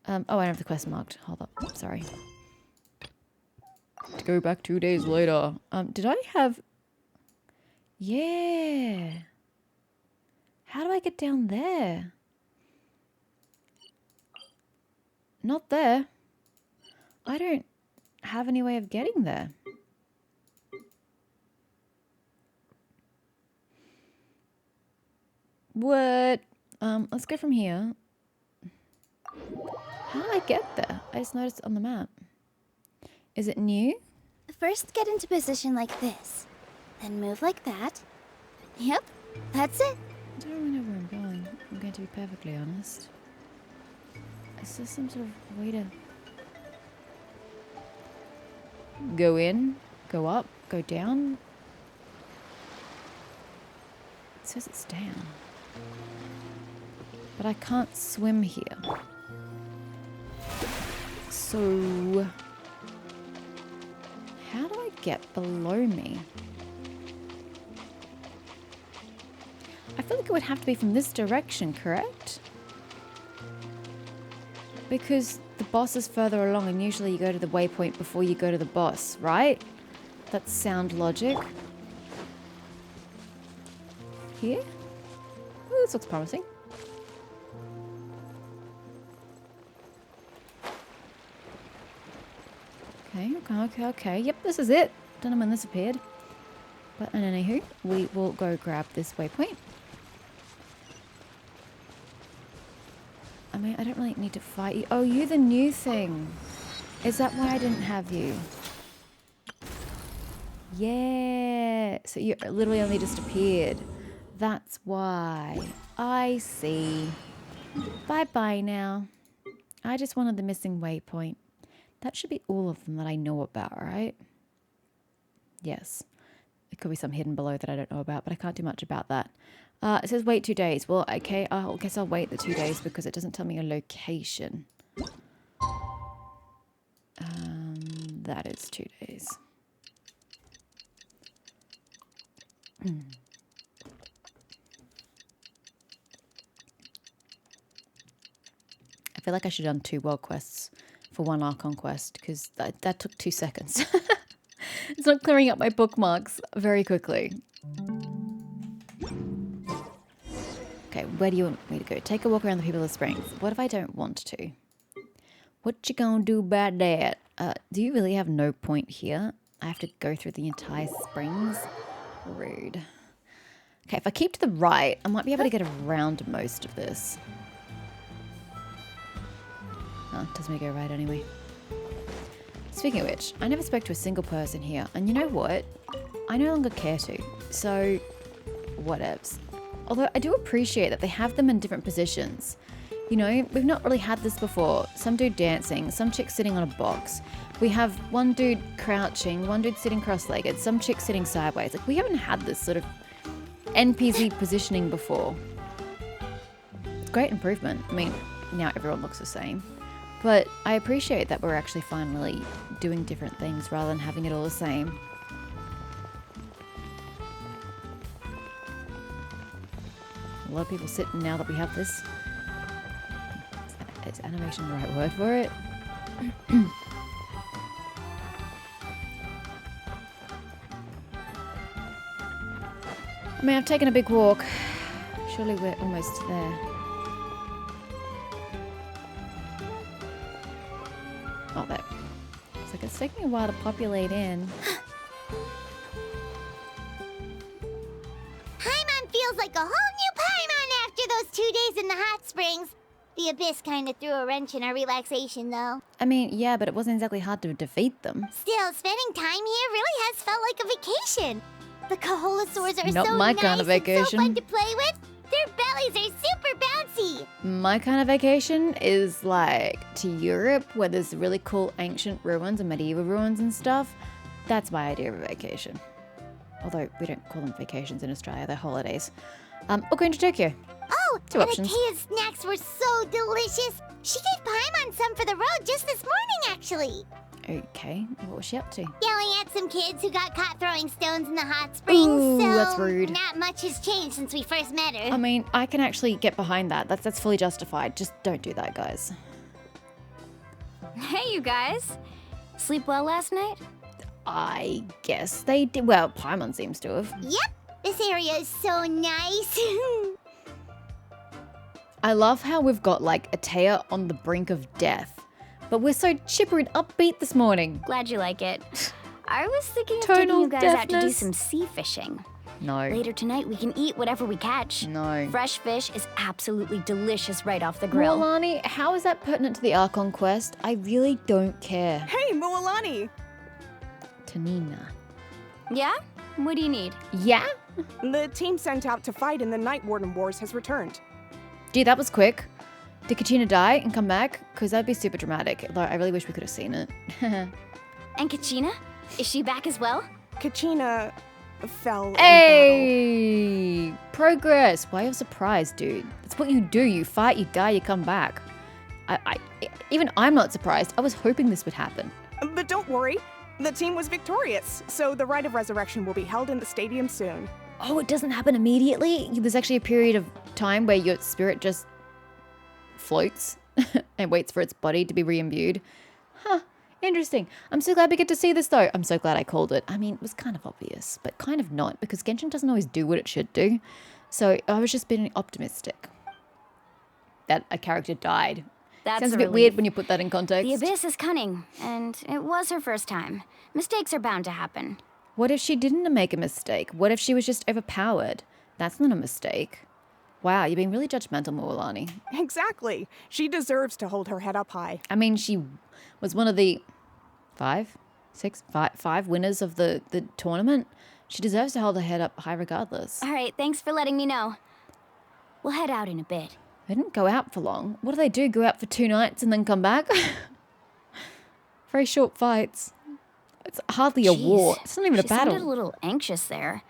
Oh, I don't have the quest marked. Hold up. Sorry. To go back 2 days later. Did I have... Yeah. How do I get down there? Not there. I don't have any way of getting there. What? Let's go from here. How do I get there? I just noticed it on the map. Is it new? First get into position like this. Then move like that. Yep, that's it. I don't really know where I'm going. I'm going to be perfectly honest. Is there some sort of way to go in, go up, go down? It says it's down. But I can't swim here. So how do I get below me? I feel like it would have to be from this direction, correct? Because the boss is further along and usually you go to the waypoint before you go to the boss, right? That's sound logic. Here? Oh, this looks promising. Okay. Yep, this is it. Don't know when this appeared. But anywho, we will go grab this waypoint. I mean, I don't really need to fight you. Oh, you the new thing. Is that why I didn't have you? Yeah. So you literally only just appeared. That's why. I see. Bye-bye now. I just wanted the missing waypoint. That should be all of them that I know about, right? Yes. There could be some hidden below that I don't know about, but I can't do much about that. It says wait 2 days. Well, okay, I guess I'll wait the 2 days because it doesn't tell me a location. That is 2 days. I feel like I should have done 2 world quests for 1 Archon quest because that took 2 seconds. It's not clearing up my bookmarks very quickly. Okay, where do you want me to go? Take a walk around the People of Springs. What if I don't want to? What you gonna do about that? Do you really have no point here? I have to go through the entire springs? Rude. Okay, if I keep to the right, I might be able to get around most of this. Oh, it tells me to go right anyway. Speaking of which, I never spoke to a single person here. And you know what? I no longer care to. So, whatevs. Although I do appreciate that they have them in different positions. You know, we've not really had this before. Some dude dancing, some chick sitting on a box. We have one dude crouching, one dude sitting cross-legged, some chick sitting sideways. Like, we haven't had this sort of NPC positioning before. It's a great improvement. I mean, now everyone looks the same. But I appreciate that we're actually finally doing different things rather than having it all the same. A lot of people sitting now that we have this. Is animation the right word for it? I mean, I've taken a big walk. Surely we're almost there. Oh, there. It's like it's taking me a while to populate in. Paimon feels like a whole new Paimon after those 2 days in the hot springs. The Abyss kind of threw a wrench in our relaxation, though. I mean, yeah, but it wasn't exactly hard to defeat them. Still, spending time here really has felt like a vacation. The Kaholasaurs are Not so my nice kind of and so vacation. fun to play with. Their bellies are super bouncy. My kind of vacation is like to Europe where there's really cool ancient ruins and medieval ruins and stuff. That's my idea of a vacation. Although we don't call them vacations in Australia, they're holidays. Or going to Tokyo. Oh, 2 and options. Akea's snacks were so delicious. She gave Paimon some for the road just this morning, actually. Okay, what was she up to? Yelling at some kids who got caught throwing stones in the hot springs. Ooh, so that's rude. Not much has changed since we first met her. I mean, I can actually get behind that. That's fully justified. Just don't do that, guys. Hey, you guys. Sleep well last night? I guess they did. Well, Paimon seems to have. Yep, this area is so nice. I love how we've got like Aether on the brink of death, but we're so chipper and upbeat this morning. Glad you like it. I was thinking of Tonal taking you guys out to do deafness. some sea fishing. No. Later tonight, we can eat whatever we catch. No. Fresh fish is absolutely delicious right off the grill. Mualani, how is that pertinent to the Archon quest? I really don't care. Hey, Mualani! Tanina. Yeah? What do you need? Yeah? The team sent out to fight in the Night Warden Wars has returned. Gee, that was quick. Did Kachina die and come back? Because that'd be super dramatic. Although I really wish we could have seen it. And Kachina? Is she back as well? Kachina fell in battle. Hey! Progress! Why are you surprised, dude? That's what you do. You fight, you die, you come back. Even I'm not surprised. I was hoping this would happen. But don't worry, the team was victorious, so the Rite of Resurrection will be held in the stadium soon. Oh, it doesn't happen immediately? There's actually a period of time where your spirit just floats and waits for its body to be re-imbued. Huh. Interesting. I'm so glad we get to see this, though. I'm so glad I called it. I mean, it was kind of obvious, but kind of not, because Genshin doesn't always do what it should do. So I was just being optimistic that a character died. That's Sounds a a bit relief. weird when you put that in context. The Abyss is cunning, and it was her first time. Mistakes are bound to happen. What if she didn't make a mistake? What if she was just overpowered? That's not a mistake. Wow, you're being really judgmental, Mualani. Exactly. She deserves to hold her head up high. I mean, she was one of the five winners of the tournament. She deserves to hold her head up high regardless. All right, thanks for letting me know. We'll head out in a bit. They didn't go out for long. What do they do? Go out for 2 nights and then come back? Very short fights. It's hardly a war. Jeez, It's not even a she sounded a battle. little anxious there.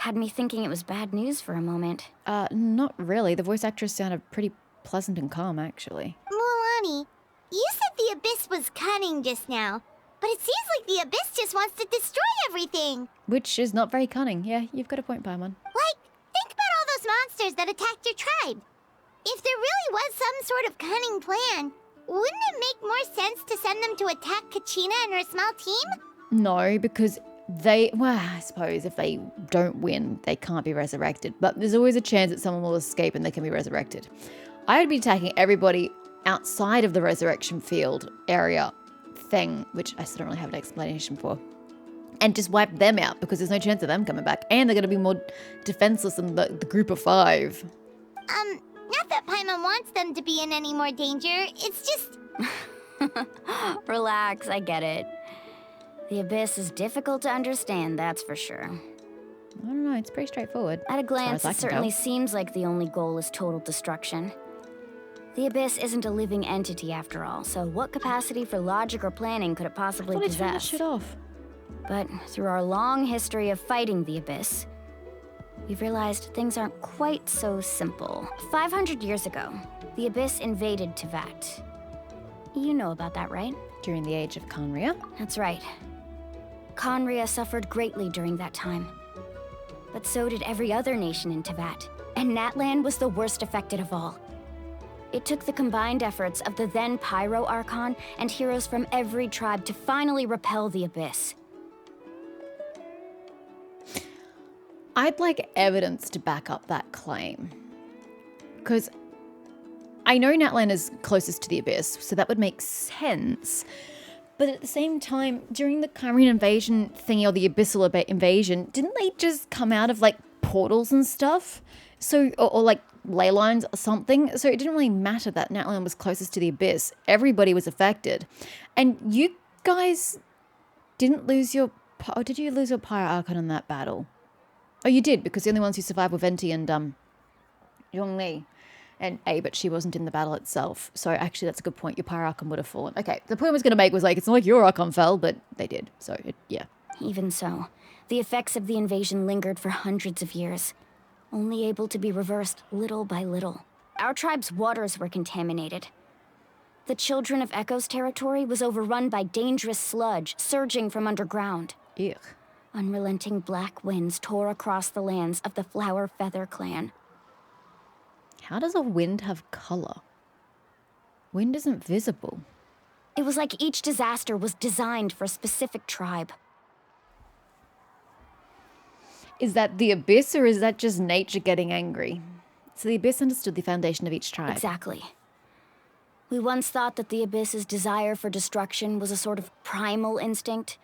Had me thinking it was bad news for a moment. Not really. The voice actress sounded pretty pleasant and calm, actually. Mualani, you said the Abyss was cunning just now, but it seems like the Abyss just wants to destroy everything. Which is not very cunning. Yeah, you've got a point, Paimon. Like, think about all those monsters that attacked your tribe. If there really was some sort of cunning plan, wouldn't it make more sense to send them to attack Kachina and her small team? No, because I suppose if they don't win, they can't be resurrected. But there's always a chance that someone will escape and they can be resurrected. I would be attacking everybody outside of the resurrection field area thing, which I still don't really have an explanation for. And just wipe them out because there's no chance of them coming back. And they're going to be more defenseless than the group of 5. Not that Paimon wants them to be in any more danger. It's just... Relax, I get it. The Abyss is difficult to understand, that's for sure. I don't know, it's pretty straightforward. At a as glance, I it can certainly tell. seems like the only goal is total destruction. The Abyss isn't a living entity after all, so what capacity for logic or planning could it possibly I thought I turned that possess? shit off. But through our long history of fighting the Abyss, we've realized things aren't quite so simple. 500 years ago, the Abyss invaded Tevat. You know about that, right? During the age of Khaenri'ah. That's right. Khaenri'ah suffered greatly during that time. But so did every other nation in Tevat, and Natlan was the worst affected of all. It took the combined efforts of the then Pyro Archon and heroes from every tribe to finally repel the Abyss. I'd like evidence to back up that claim. Because I know Natlan is closest to the Abyss, so that would make sense. But at the same time, during the Khaenri'ah invasion thingy, or the Abyssal invasion, didn't they just come out of, like, portals and stuff? So, or like, ley lines or something? So it didn't really matter that Natlan was closest to the Abyss. Everybody was affected. And you guys didn't lose your... Or did you lose your Pyro Archon in that battle? Oh, you did, because the only ones who survived were Venti and Zhongli and A, but she wasn't in the battle itself. So actually, that's a good point. Your Pyro Archon would have fallen. Okay, the point I was going to make was like, it's not like your Archon fell, but they did. So, yeah. Even so, the effects of the invasion lingered for hundreds of years, only able to be reversed little by little. Our tribe's waters were contaminated. The Children of Echo's territory was overrun by dangerous sludge surging from underground. Ew. Unrelenting black winds tore across the lands of the Flower Feather clan. How does a wind have color? Wind isn't visible. It was like each disaster was designed for a specific tribe. Is that the Abyss, or is that just nature getting angry? So the Abyss understood the foundation of each tribe. Exactly. We once thought that the Abyss's desire for destruction was a sort of primal instinct,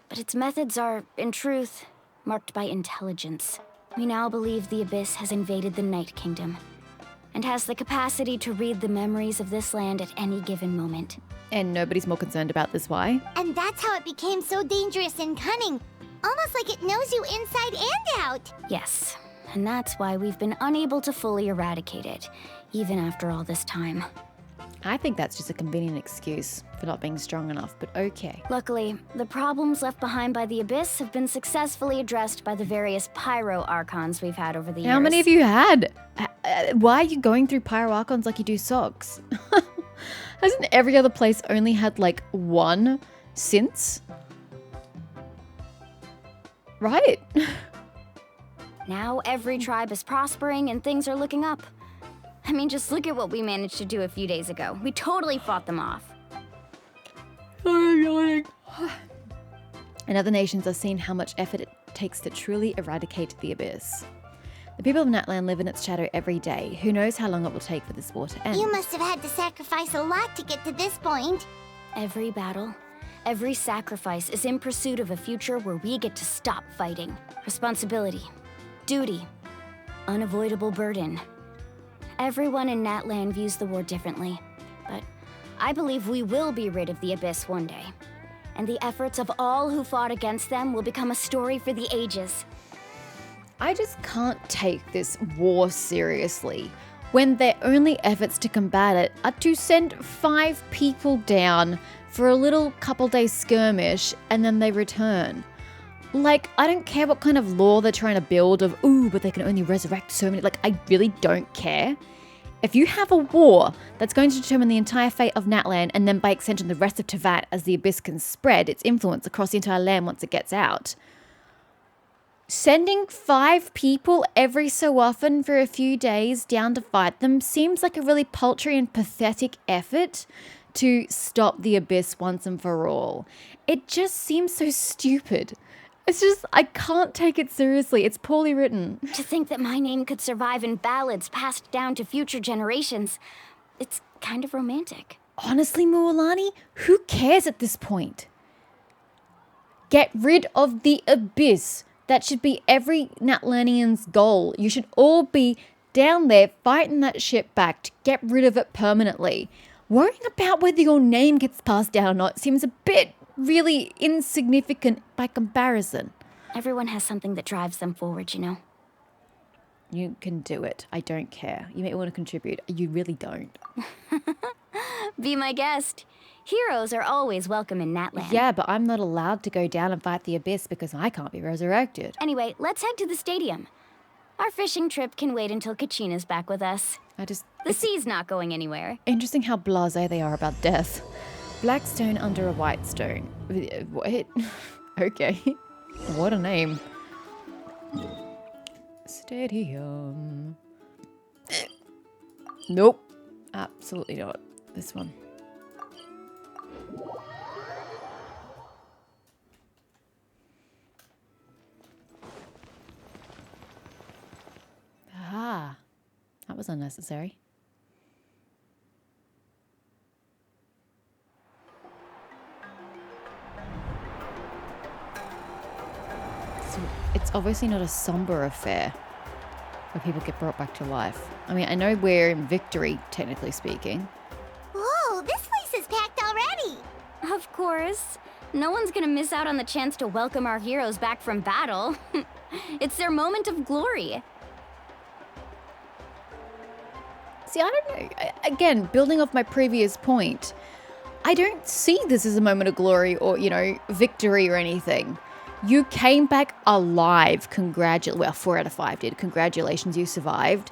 but its methods are, in truth, marked by intelligence. We now believe the Abyss has invaded the Night Kingdom, and has the capacity to read the memories of this land at any given moment. And nobody's more concerned about this, why? And that's how it became so dangerous and cunning. Almost like it knows you inside and out. Yes, and that's why we've been unable to fully eradicate it, even after all this time. I think that's just a convenient excuse for not being strong enough, but okay. Luckily, the problems left behind by the Abyss have been successfully addressed by the various Pyro Archons we've had over the years. How many have you had? Why are you going through Pyro Archons like you do socks? Hasn't every other place only had like one since? Right? Now every tribe is prospering and things are looking up. I mean, just look at what we managed to do a few days ago. We totally fought them off. And other nations are seeing how much effort it takes to truly eradicate the Abyss. The people of Natlan live in its shadow every day. Who knows how long it will take for this war to end? You must have had to sacrifice a lot to get to this point. Every battle, every sacrifice is in pursuit of a future where we get to stop fighting. Responsibility, duty, unavoidable burden. Everyone in Natlan views the war differently, but I believe we will be rid of the Abyss one day. And the efforts of all who fought against them will become a story for the ages. I just can't take this war seriously when their only efforts to combat it are to send 5 people down for a little couple days skirmish and then they return. Like, I don't care what kind of lore they're trying to build of, ooh, but they can only resurrect so many. Like, I really don't care. If you have a war that's going to determine the entire fate of Natlan and then by extension the rest of Teyvat as the Abyss can spread its influence across the entire land once it gets out, sending 5 people every so often for a few days down to fight them seems like a really paltry and pathetic effort to stop the Abyss once and for all. It just seems so stupid. It's just, I can't take it seriously. It's poorly written. To think that my name could survive in ballads passed down to future generations, it's kind of romantic. Honestly, Mualani, who cares at this point? Get rid of the Abyss. That should be every Natlanian's goal. You should all be down there fighting that shit back to get rid of it permanently. Worrying about whether your name gets passed down or not seems a bit really insignificant by comparison. Everyone has something that drives them forward, you know? You can do it. I don't care. You may want to contribute. You really don't. Be my guest. Heroes are always welcome in Natlan. Yeah, but I'm not allowed to go down and fight the Abyss because I can't be resurrected. Anyway, let's head to the stadium. Our fishing trip can wait until Kachina's back with us. The sea's not going anywhere. Interesting how blasé they are about death. Black stone under a white stone. What? Okay. What a name. Stadium. Nope. Absolutely not. This one. Ah. That was unnecessary. It's obviously not a somber affair where people get brought back to life. I mean, I know we're in victory, technically speaking. Whoa, this place is packed already. Of course. No one's gonna miss out on the chance to welcome our heroes back from battle. It's their moment of glory. See, I don't know. Again, building off my previous point, I don't see this as a moment of glory or, victory or anything. You came back alive. Well, 4 out of 5 did. Congratulations, you survived.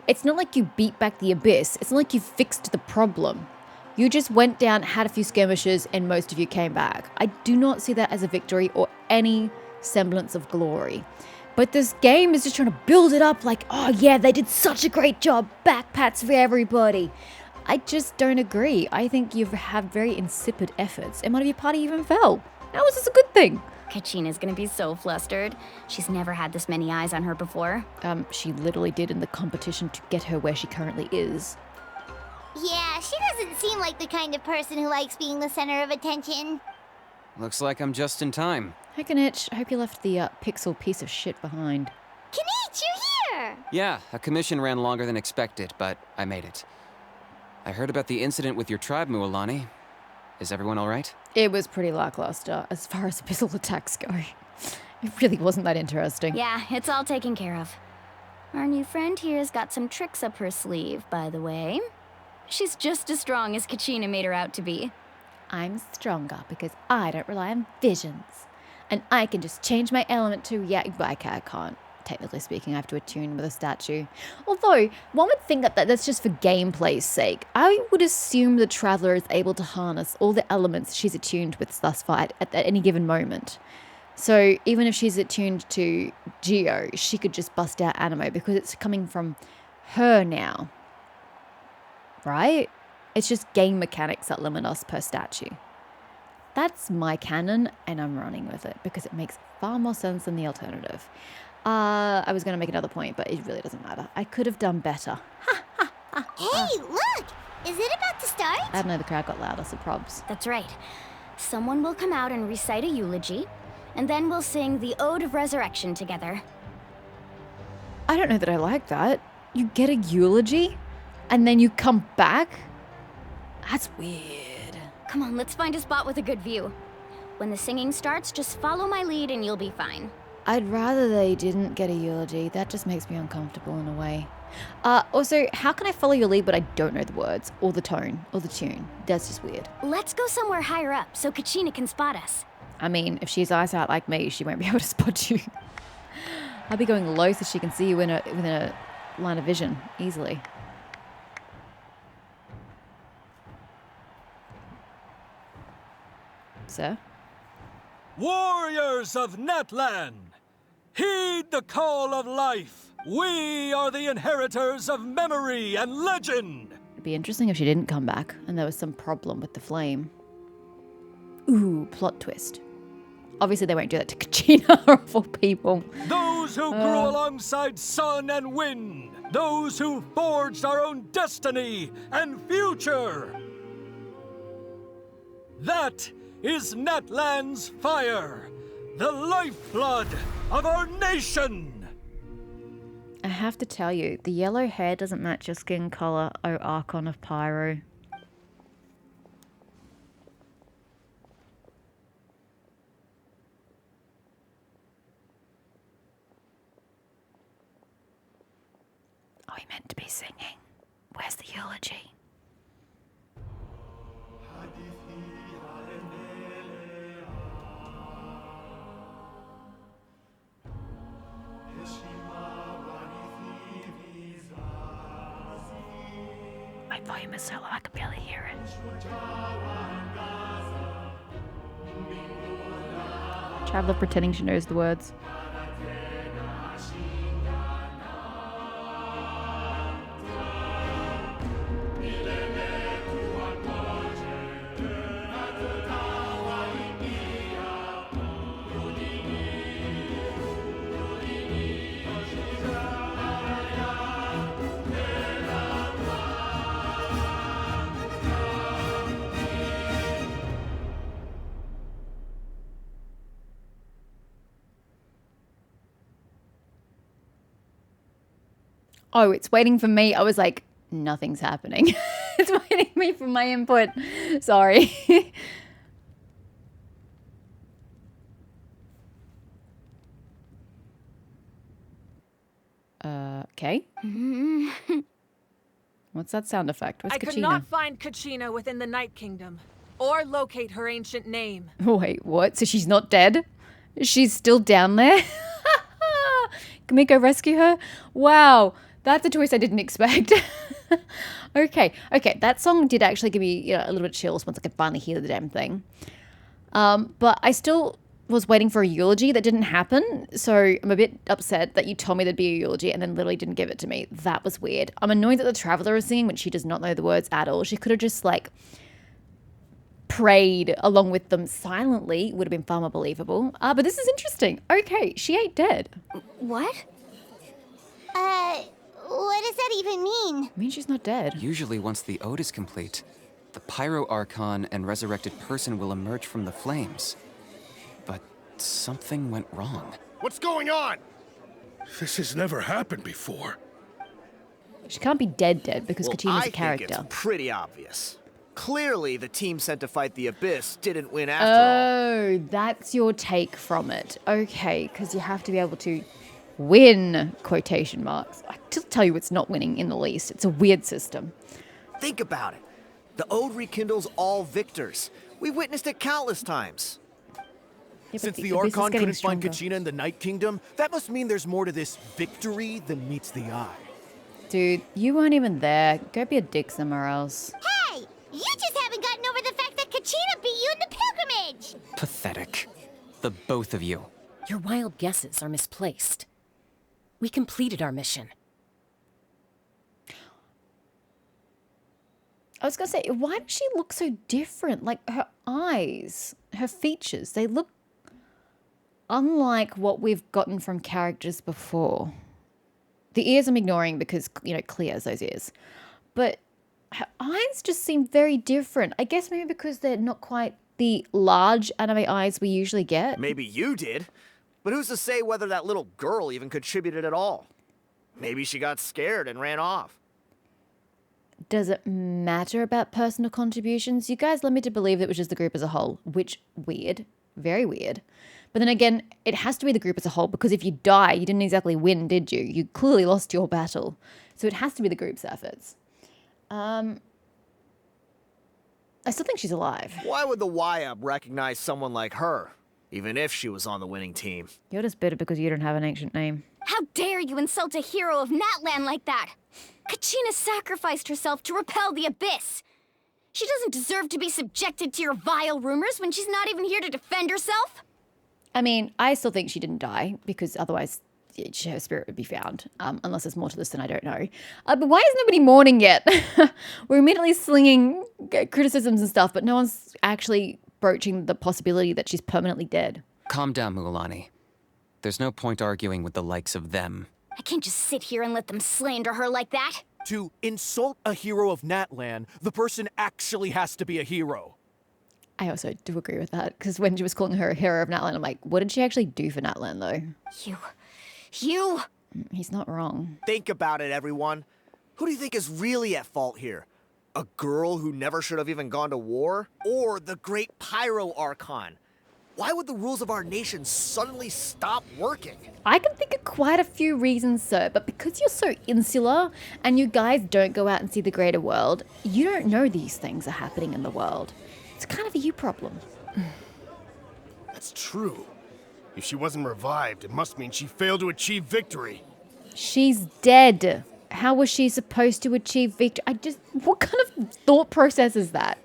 It's not like you beat back the Abyss. It's not like you fixed the problem. You just went down, had a few skirmishes, and most of you came back. I do not see that as a victory or any semblance of glory. But this game is just trying to build it up like, oh yeah, they did such a great job. Back pats for everybody. I just don't agree. I think you have very insipid efforts, and one of your party even fell. How is this a good thing? Kachina's gonna be so flustered. She's never had this many eyes on her before. She literally did in the competition to get her where she currently is. Yeah, she doesn't seem like the kind of person who likes being the center of attention. Looks like I'm just in time. Hey, Kanich, I hope you left the pixel piece of shit behind. Kanich, you're here! Yeah, a commission ran longer than expected, but I made it. I heard about the incident with your tribe, Mualani. Is everyone all right? It was pretty lackluster as far as pistol attacks go. It really wasn't that interesting. Yeah, it's all taken care of. Our new friend here's got some tricks up her sleeve, by the way. She's just as strong as Kachina made her out to be. I'm stronger because I don't rely on visions. And I can just change my element to, yeah, I can't. Technically speaking, I have to attune with a statue. Although, one would think that that's just for gameplay's sake. I would assume the Traveler is able to harness all the elements she's attuned with thus far at any given moment. So even if she's attuned to Geo, she could just bust out Animo because it's coming from her now. Right? It's just game mechanics that limit us per statue. That's my canon, and I'm running with it because it makes far more sense than the alternative. I was going to make another point, but it really doesn't matter. I could have done better. Hey, look! Is it about to start? I don't know, the crowd got louder, so probs. That's right. Someone will come out and recite a eulogy, and then we'll sing the Ode of Resurrection together. I don't know that I like that. You get a eulogy, and then you come back? That's weird. Come on, let's find a spot with a good view. When the singing starts, just follow my lead and you'll be fine. I'd rather they didn't get a eulogy. That just makes me uncomfortable in a way. Also, how can I follow your lead but I don't know the words, or the tone, or the tune? That's just weird. Let's go somewhere higher up so Kachina can spot us. I mean, if she's eyes out like me, she won't be able to spot you. I'll be going low so she can see you within a line of vision, easily. Sir? Warriors of Natlan, heed the call of life. We are the inheritors of memory and legend. It'd be interesting if she didn't come back and there was some problem with the flame. Ooh, plot twist. Obviously they won't do that to Kachina of all people. Those who grew alongside sun and wind. Those who forged our own destiny and future. That is Natlan's fire, the lifeblood of our nation. I have to tell you, the yellow hair doesn't match your skin color, O Archon of Pyro. Oh, he meant to be singing. Where's the eulogy? My volume is so low I can barely hear it. Traveler pretending she knows the words. Oh, it's waiting for me. I was like, nothing's happening. It's waiting me for my input. Sorry. Okay. What's that sound effect? What's I Kachina? could not find Kachina within the Night Kingdom, or locate her ancient name. Wait, what? So she's not dead? She's still down there? Can we go rescue her? Wow. That's a twist I didn't expect. Okay, that song did actually give me a little bit of chills once I could finally hear the damn thing. But I still was waiting for a eulogy that didn't happen. So I'm a bit upset that you told me there'd be a eulogy and then literally didn't give it to me. That was weird. I'm annoyed that the Traveler is singing when she does not know the words at all. She could have just like prayed along with them silently. Would have been far more believable. But this is interesting. Okay, she ain't dead. What? What does that even mean? I mean, she's not dead. Usually once the ode is complete, the Pyro Archon and resurrected person will emerge from the flames. But something went wrong. What's going on? This has never happened before. She can't be dead because Kachina's a character. I think it's pretty obvious. Clearly, the team sent to fight the Abyss didn't win after all. Oh, that's your take from it. Okay, because you have to be able to win, quotation marks. I still tell you it's not winning in the least. It's a weird system. Think about it. The Ode rekindles all victors. We witnessed it countless times. Yeah, Since the Abyss is Archon getting couldn't find stronger. Kachina in the Night Kingdom, that must mean there's more to this victory than meets the eye. Dude, you weren't even there. Go be a dick somewhere else. Hey! You just haven't gotten over the fact that Kachina beat you in the pilgrimage! Pathetic. The both of you. Your wild guesses are misplaced. We completed our mission. I was going to say, why does she look so different? Like, her eyes, her features, they look unlike what we've gotten from characters before. The ears I'm ignoring because, you know, Clea has those ears. But her eyes just seem very different. I guess maybe because they're not quite the large anime eyes we usually get. Maybe you did, but who's to say whether that little girl even contributed at all? Maybe she got scared and ran off. Does it matter about personal contributions? You guys led me to believe it was just the group as a whole, which weird, very weird. But then again, it has to be the group as a whole because if you die, you didn't exactly win, did you? You clearly lost your battle. So it has to be the group's efforts. I still think she's alive. Why would the YUB recognize someone like her, even if she was on the winning team? You're just bitter because you don't have an ancient name. How dare you insult a hero of Natlan like that? Kachina sacrificed herself to repel the Abyss. She doesn't deserve to be subjected to your vile rumors when she's not even here to defend herself. I mean, I still think she didn't die because otherwise her spirit would be found. Unless there's more to this than I don't know. But why is nobody mourning yet? We're immediately slinging criticisms and stuff, but no one's actually broaching the possibility that she's permanently dead. Calm down, Mualani. There's no point arguing with the likes of them. I can't just sit here and let them slander her like that. To insult a hero of Natlan, the person actually has to be a hero. I also do agree with that, because when she was calling her a hero of Natlan, I'm like, what did she actually do for Natlan, though? You! He's not wrong. Think about it, everyone. Who do you think is really at fault here? A girl who never should have even gone to war? Or the great Pyro Archon? Why would the rules of our nation suddenly stop working? I can think of quite a few reasons, sir, but because you're so insular and you guys don't go out and see the greater world, you don't know these things are happening in the world. It's kind of a you problem. That's true. If she wasn't revived, it must mean she failed to achieve victory. She's dead. How was she supposed to achieve victory? What kind of thought process is that?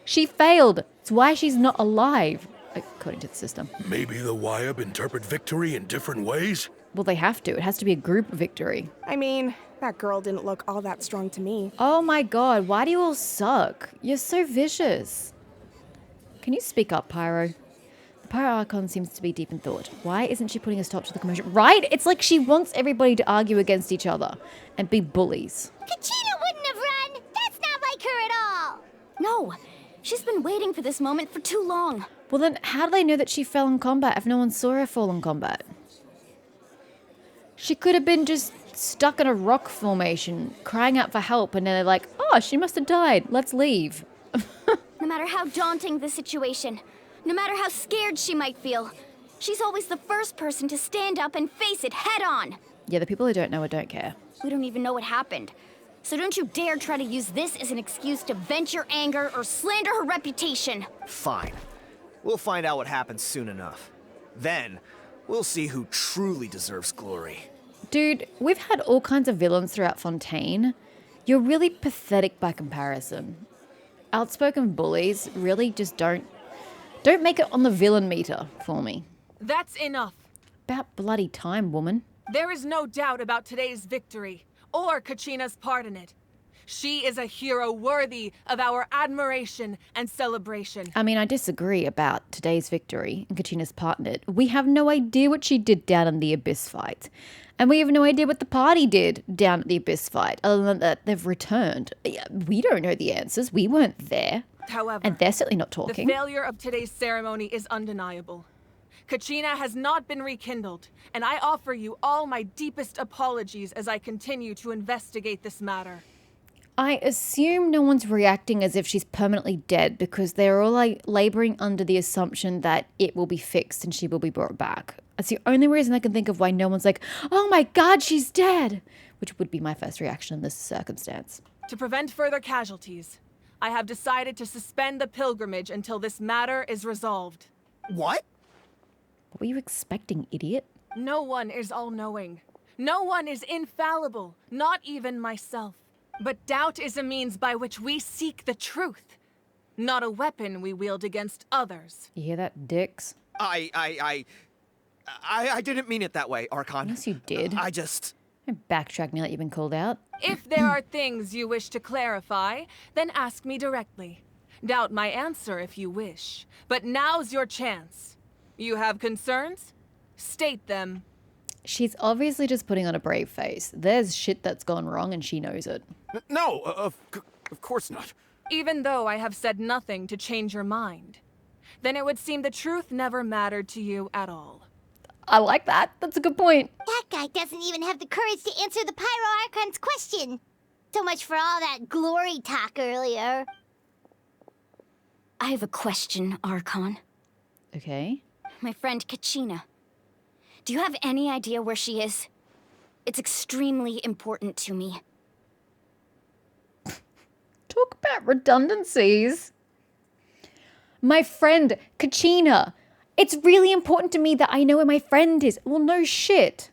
She failed. It's why she's not alive, according to the system. Maybe the YUB interpret victory in different ways? Well, they have to. It has to be a group victory. I mean, that girl didn't look all that strong to me. Oh my god, why do you all suck? You're so vicious. Can you speak up, Pyro? The Pyro Archon seems to be deep in thought. Why isn't she putting a stop to the commotion? Right? It's like she wants everybody to argue against each other and be bullies. Kachina wouldn't have run! That's not like her at all! No, she's been waiting for this moment for too long. Well then, how do they know that she fell in combat if no one saw her fall in combat? She could have been just stuck in a rock formation, crying out for help, and then they're like, oh, she must have died. Let's leave. No matter how daunting the situation, no matter how scared she might feel, she's always the first person to stand up and face it head on. Yeah, the people who don't know her don't care. We don't even know what happened. So don't you dare try to use this as an excuse to vent your anger or slander her reputation. Fine. We'll find out what happens soon enough. Then, we'll see who truly deserves glory. Dude, we've had all kinds of villains throughout Fontaine. You're really pathetic by comparison. Outspoken bullies really just don't Don't make it on the villain meter for me. That's enough. About bloody time, woman. There is no doubt about today's victory, or Kachina's part in it. She is a hero worthy of our admiration and celebration. I mean, I disagree about today's victory and Kachina's part in it. We have no idea what she did down in the Abyss fight. And we have no idea what the party did down at the Abyss fight, other than that they've returned. We don't know the answers. We weren't there. However, and they're certainly not talking. The failure of today's ceremony is undeniable. Kachina has not been rekindled, and I offer you all my deepest apologies as I continue to investigate this matter. I assume no one's reacting as if she's permanently dead because they're all like laboring under the assumption that it will be fixed and she will be brought back. That's the only reason I can think of why no one's like, oh my god, she's dead, which would be my first reaction in this circumstance. To prevent further casualties, I have decided to suspend the pilgrimage until this matter is resolved. What? What were you expecting, idiot? No one is all-knowing. No one is infallible, not even myself. But doubt is a means by which we seek the truth, not a weapon we wield against others. You hear that, dicks? I didn't mean it that way, Archon. Yes, you did. I just... Don't backtrack now that you've been called out. If there are things you wish to clarify, then ask me directly. Doubt my answer if you wish. But now's your chance. You have concerns? State them. She's obviously just putting on a brave face. There's shit that's gone wrong and she knows it. No, of course not. Even though I have said nothing to change your mind, then it would seem the truth never mattered to you at all. I like that. That's a good point. That guy doesn't even have the courage to answer the Pyro Archon's question. So much for all that glory talk earlier. I have a question, Archon. Okay. My friend Kachina. Do you have any idea where she is? It's extremely important to me. Talk about redundancies. My friend, Kachina. It's really important to me that I know where my friend is. Well, no shit.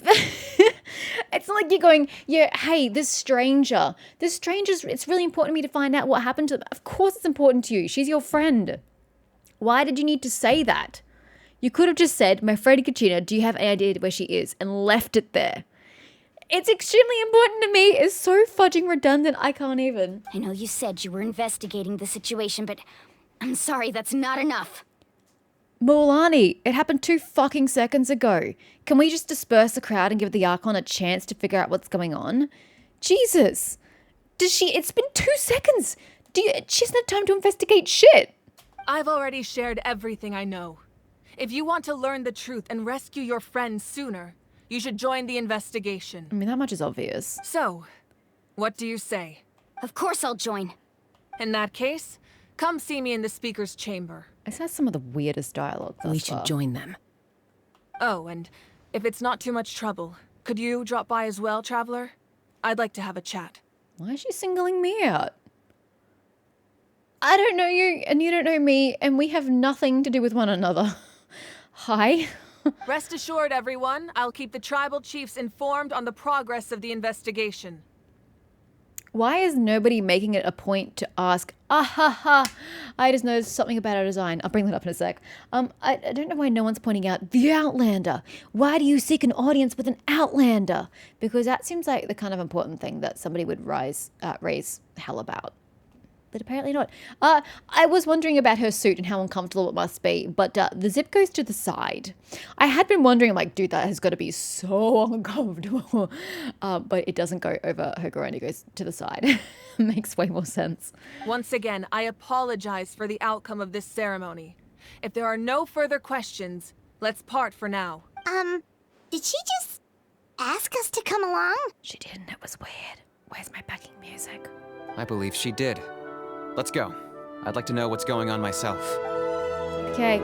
It's not like you're going, yeah, hey, this stranger, it's really important to me to find out what happened to them. Of course it's important to you. She's your friend. Why did you need to say that? You could have just said, my friend Kachina, do you have any idea where she is? And left it there. It's extremely important to me. It's so fudging redundant, I can't even. I know you said you were investigating the situation, but I'm sorry, that's not enough. Mulani, it happened 2 fucking seconds ago. Can we just disperse the crowd and give the Archon a chance to figure out what's going on? Jesus. It's been 2 seconds. She hasn't had time to investigate shit. I've already shared everything I know. If you want to learn the truth and rescue your friends sooner, you should join the investigation. I mean, that much is obvious. So, what do you say? Of course I'll join. In that case, come see me in the speaker's chamber. This has some of the weirdest dialogue thus We should far. join them. Oh, and if it's not too much trouble, could you drop by as well, Traveler? I'd like to have a chat. Why is she singling me out? I don't know you, and you don't know me, and we have nothing to do with one another. Hi. Rest assured, everyone, I'll keep the tribal chiefs informed on the progress of the investigation. Why is nobody making it a point to ask, I just noticed something about our design. I'll bring that up in a sec. I don't know why no one's pointing out the Outlander. Why do you seek an audience with an Outlander? Because that seems like the kind of important thing that somebody would raise hell about. But apparently not. I was wondering about her suit and how uncomfortable it must be, but the zip goes to the side. I had been wondering, like, dude, that has got to be so uncomfortable. But it doesn't go over her groin, it goes to the side. Makes way more sense. Once again, I apologize for the outcome of this ceremony. If there are no further questions, let's part for now. Did she just ask us to come along? She didn't, it was weird. Where's my backing music? I believe she did. Let's go. I'd like to know what's going on myself. Okay.